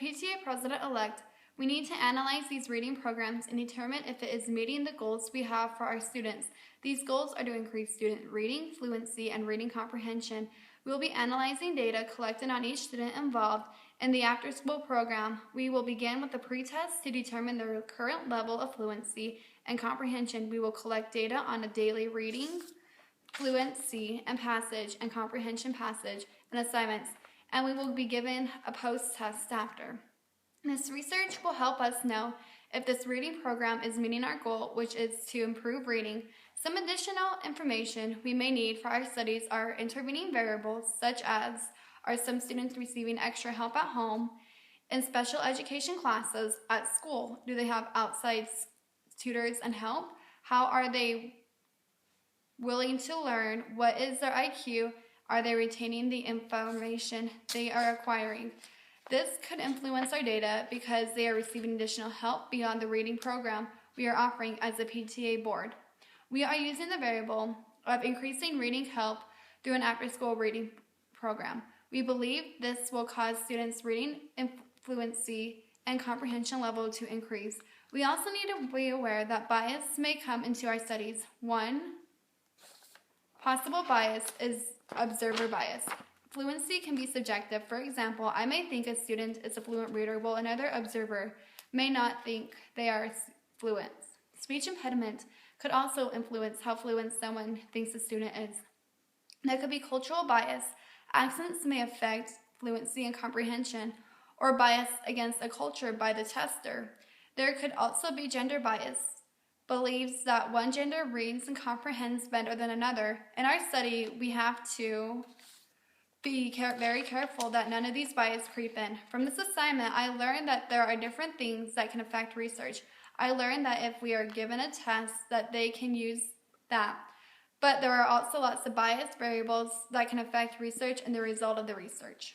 PTA President-elect, we need to analyze these reading programs and determine if it is meeting the goals we have for our students. These goals are to increase student reading, fluency, and reading comprehension. We will be analyzing data collected on each student involved in the after-school program. We will begin with the pre-test to determine their current level of fluency and comprehension. We will collect data on a daily reading, fluency, and passage, and comprehension passage, and assignments, and we will be given a post-test after. This research will help us know if this reading program is meeting our goal, which is to improve reading. Some additional information we may need for our studies are intervening variables, such as are some students receiving extra help at home, in special education classes at school? Do they have outside tutors and help? How are they willing to learn? What is their IQ? Are they retaining the information they are acquiring? This could influence our data because they are receiving additional help beyond the reading program we are offering as a PTA board. We are using the variable of increasing reading help through an after-school reading program. We believe this will cause students' reading fluency and comprehension level to increase. We also need to be aware that bias may come into our studies. One possible bias is observer bias. Fluency can be subjective. For example, I may think a student is a fluent reader while another observer may not think they are fluent. Speech impediment could also influence how fluent someone thinks a student is. There could be cultural bias. Accents may affect fluency and comprehension, or bias against a culture by the tester. There could also be gender bias. Believes that one gender reads and comprehends better than another. In our study, we have to be very careful that none of these biases creep in. From this assignment, I learned that there are different things that can affect research. I learned that if we are given a test, that they can use that. But there are also lots of bias variables that can affect research and the result of the research.